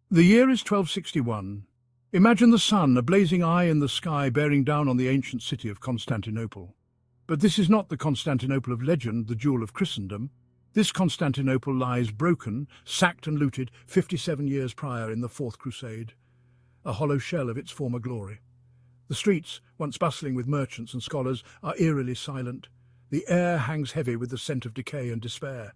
The year is 1261. Imagine the sun, a blazing eye in the sky, bearing down on the ancient city of Constantinople. But this is not the Constantinople of legend, the jewel of Christendom. This Constantinople lies broken, sacked and looted 57 years prior in the Fourth Crusade, a hollow shell of its former glory. The streets, once bustling with merchants and scholars, are eerily silent. The air hangs heavy with the scent of decay and despair.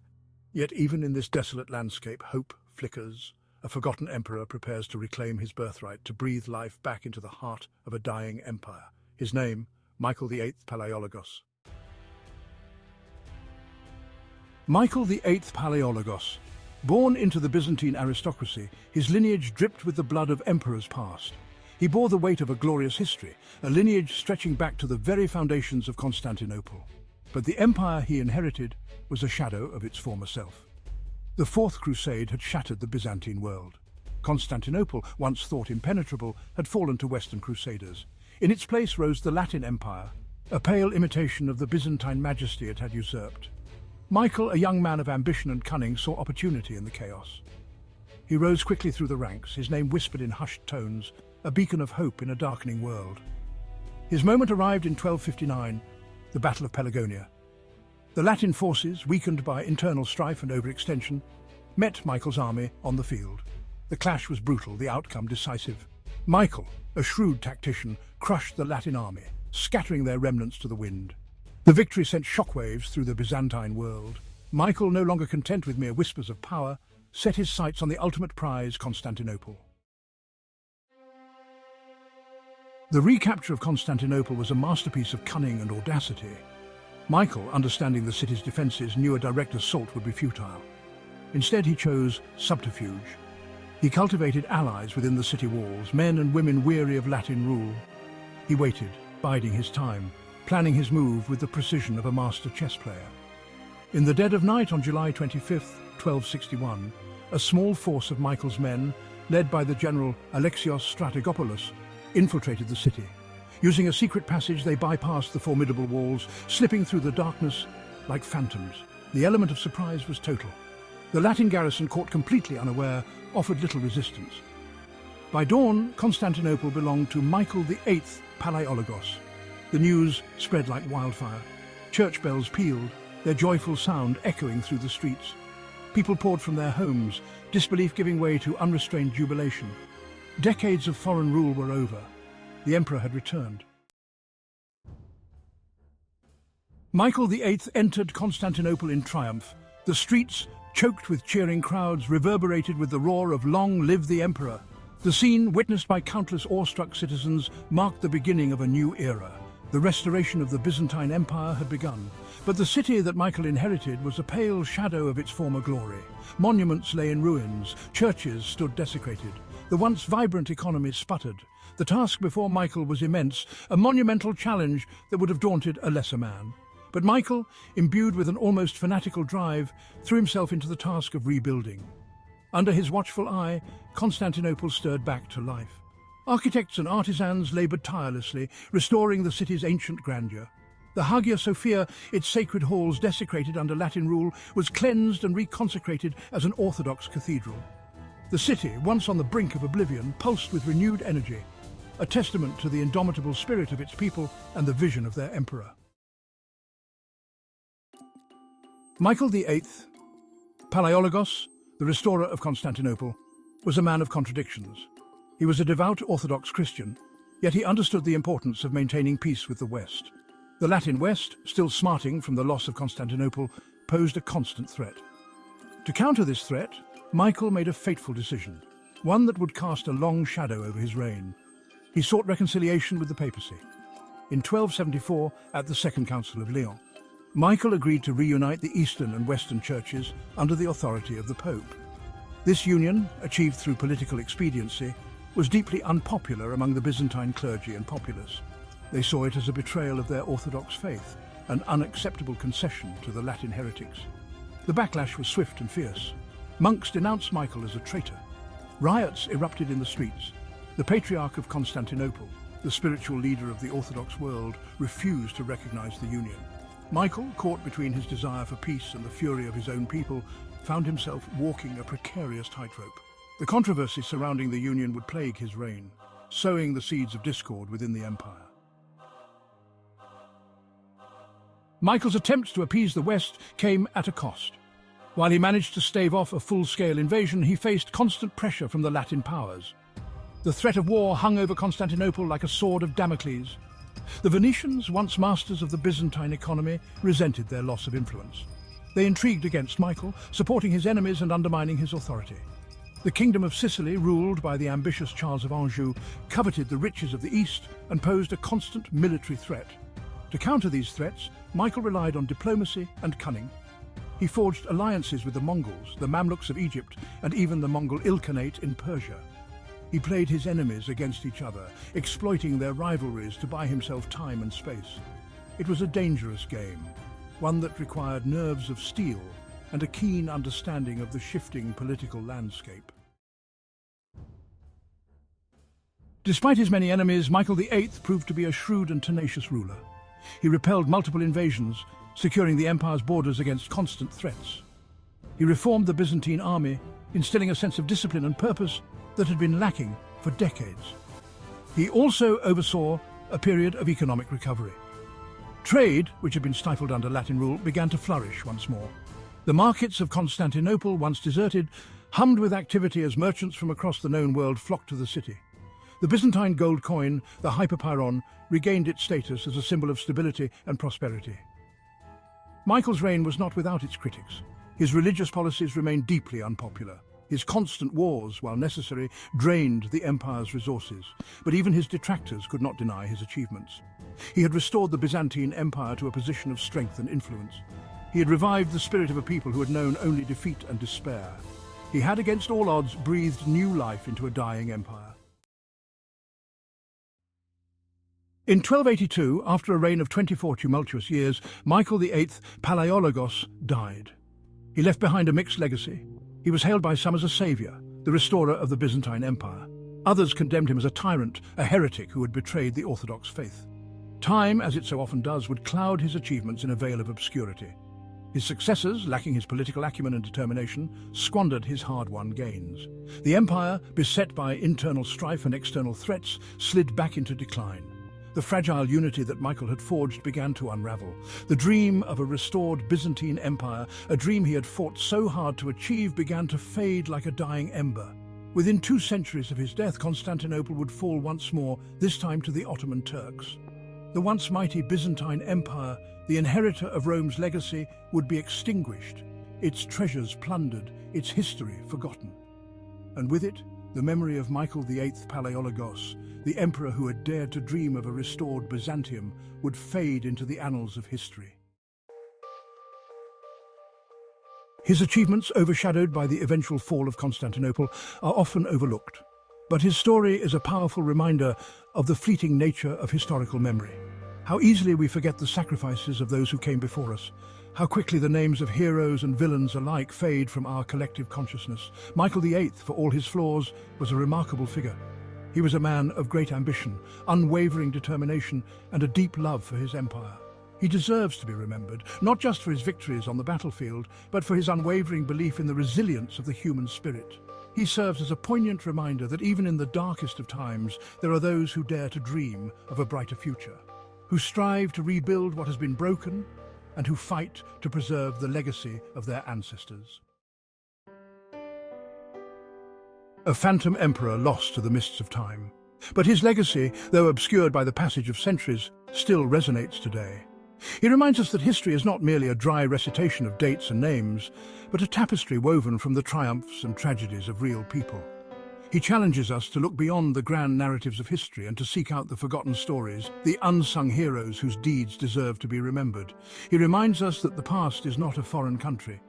Yet even in this desolate landscape, hope flickers. A forgotten emperor prepares to reclaim his birthright, to breathe life back into the heart of a dying empire. His name, Michael VIII Palaiologos. Michael VIII Palaiologos. Born into the Byzantine aristocracy, his lineage dripped with the blood of emperors past. He bore the weight of a glorious history, a lineage stretching back to the very foundations of Constantinople. But the empire he inherited was a shadow of its former self. The Fourth Crusade had shattered the Byzantine world. Constantinople, once thought impenetrable, had fallen to Western crusaders. In its place rose the Latin Empire, a pale imitation of the Byzantine majesty it had usurped. Michael, a young man of ambition and cunning, saw opportunity in the chaos. He rose quickly through the ranks, his name whispered in hushed tones, a beacon of hope in a darkening world. His moment arrived in 1259, the Battle of Pelagonia. The Latin forces, weakened by internal strife and overextension, met Michael's army on the field. The clash was brutal, the outcome decisive. Michael, a shrewd tactician, crushed the Latin army, scattering their remnants to the wind. The victory sent shockwaves through the Byzantine world. Michael, no longer content with mere whispers of power, set his sights on the ultimate prize, Constantinople. The recapture of Constantinople was a masterpiece of cunning and audacity. Michael, understanding the city's defences, knew a direct assault would be futile. Instead, he chose subterfuge. He cultivated allies within the city walls, men and women weary of Latin rule. He waited, biding his time, planning his move with the precision of a master chess player. In the dead of night on July 25th, 1261, a small force of Michael's men, led by the general Alexios Strategopoulos, infiltrated the city. Using a secret passage, they bypassed the formidable walls, slipping through the darkness like phantoms. The element of surprise was total. The Latin garrison, caught completely unaware, offered little resistance. By dawn, Constantinople belonged to Michael VIII Palaiologos. The news spread like wildfire. Church bells pealed, their joyful sound echoing through the streets. People poured from their homes, disbelief giving way to unrestrained jubilation. Decades of foreign rule were over. The emperor had returned. Michael VIII entered Constantinople in triumph. The streets, choked with cheering crowds, reverberated with the roar of "Long live the Emperor." The scene, witnessed by countless awestruck citizens, marked the beginning of a new era. The restoration of the Byzantine Empire had begun. But the city that Michael inherited was a pale shadow of its former glory. Monuments lay in ruins, churches stood desecrated. The once vibrant economy sputtered. The task before Michael was immense, a monumental challenge that would have daunted a lesser man. But Michael, imbued with an almost fanatical drive, threw himself into the task of rebuilding. Under his watchful eye, Constantinople stirred back to life. Architects and artisans laboured tirelessly, restoring the city's ancient grandeur. The Hagia Sophia, its sacred halls desecrated under Latin rule, was cleansed and reconsecrated as an Orthodox cathedral. The city, once on the brink of oblivion, pulsed with renewed energy, a testament to the indomitable spirit of its people and the vision of their emperor. Michael VIII Palaiologos, the restorer of Constantinople, was a man of contradictions. He was a devout Orthodox Christian, yet he understood the importance of maintaining peace with the West. The Latin West, still smarting from the loss of Constantinople, posed a constant threat. To counter this threat, Michael made a fateful decision, one that would cast a long shadow over his reign. He sought reconciliation with the papacy. In 1274, at the Second Council of Lyon, Michael agreed to reunite the Eastern and Western churches under the authority of the Pope. This union, achieved through political expediency, was deeply unpopular among the Byzantine clergy and populace. They saw it as a betrayal of their Orthodox faith, an unacceptable concession to the Latin heretics. The backlash was swift and fierce. Monks denounced Michael as a traitor. Riots erupted in the streets. The Patriarch of Constantinople, the spiritual leader of the Orthodox world, refused to recognize the union. Michael, caught between his desire for peace and the fury of his own people, found himself walking a precarious tightrope. The controversy surrounding the union would plague his reign, sowing the seeds of discord within the empire. Michael's attempts to appease the West came at a cost. While he managed to stave off a full-scale invasion, he faced constant pressure from the Latin powers. The threat of war hung over Constantinople like a sword of Damocles. The Venetians, once masters of the Byzantine economy, resented their loss of influence. They intrigued against Michael, supporting his enemies and undermining his authority. The Kingdom of Sicily, ruled by the ambitious Charles of Anjou, coveted the riches of the East and posed a constant military threat. To counter these threats, Michael relied on diplomacy and cunning. He forged alliances with the Mongols, the Mamluks of Egypt, and even the Mongol Ilkhanate in Persia. He played his enemies against each other, exploiting their rivalries to buy himself time and space. It was a dangerous game, one that required nerves of steel and a keen understanding of the shifting political landscape. Despite his many enemies, Michael VIII proved to be a shrewd and tenacious ruler. He repelled multiple invasions, securing the empire's borders against constant threats. He reformed the Byzantine army, instilling a sense of discipline and purpose that had been lacking for decades. He also oversaw a period of economic recovery. Trade, which had been stifled under Latin rule, began to flourish once more. The markets of Constantinople, once deserted, hummed with activity as merchants from across the known world flocked to the city. The Byzantine gold coin, the hyperpyron, regained its status as a symbol of stability and prosperity. Michael's reign was not without its critics. His religious policies remained deeply unpopular. His constant wars, while necessary, drained the empire's resources, but even his detractors could not deny his achievements. He had restored the Byzantine Empire to a position of strength and influence. He had revived the spirit of a people who had known only defeat and despair. He had, against all odds, breathed new life into a dying empire. In 1282, after a reign of 24 tumultuous years, Michael VIII Palaiologos died. He left behind a mixed legacy. He was hailed by some as a saviour, the restorer of the Byzantine Empire. Others condemned him as a tyrant, a heretic who had betrayed the Orthodox faith. Time, as it so often does, would cloud his achievements in a veil of obscurity. His successors, lacking his political acumen and determination, squandered his hard-won gains. The empire, beset by internal strife and external threats, slid back into decline. The fragile unity that Michael had forged began to unravel. The dream of a restored Byzantine Empire, a dream he had fought so hard to achieve, began to fade like a dying ember. Within 2 centuries of his death, Constantinople would fall once more, this time to the Ottoman Turks. The once mighty Byzantine Empire, the inheritor of Rome's legacy, would be extinguished, its treasures plundered, its history forgotten. And with it, the memory of Michael VIII Palaiologos, the emperor who had dared to dream of a restored Byzantium, would fade into the annals of history. His achievements, overshadowed by the eventual fall of Constantinople, are often overlooked. But his story is a powerful reminder of the fleeting nature of historical memory. How easily we forget the sacrifices of those who came before us. How quickly the names of heroes and villains alike fade from our collective consciousness. Michael VIII, for all his flaws, was a remarkable figure. He was a man of great ambition, unwavering determination, and a deep love for his empire. He deserves to be remembered, not just for his victories on the battlefield, but for his unwavering belief in the resilience of the human spirit. He serves as a poignant reminder that even in the darkest of times, there are those who dare to dream of a brighter future, who strive to rebuild what has been broken, and who fight to preserve the legacy of their ancestors. A phantom emperor lost to the mists of time. But his legacy, though obscured by the passage of centuries, still resonates today. He reminds us that history is not merely a dry recitation of dates and names, but a tapestry woven from the triumphs and tragedies of real people. He challenges us to look beyond the grand narratives of history and to seek out the forgotten stories, the unsung heroes whose deeds deserve to be remembered. He reminds us that the past is not a foreign country,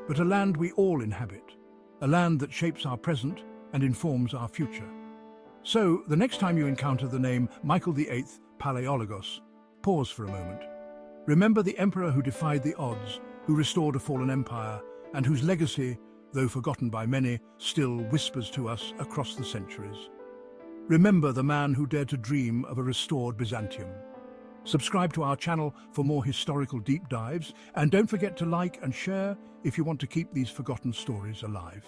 but a land we all inhabit, a land that shapes our present and informs our future. So, the next time you encounter the name Michael VIII Palaiologos, pause for a moment. Remember the emperor who defied the odds, who restored a fallen empire, and whose legacy, though forgotten by many, still whispers to us across the centuries. Remember the man who dared to dream of a restored Byzantium. Subscribe to our channel for more historical deep dives, and don't forget to like and share if you want to keep these forgotten stories alive.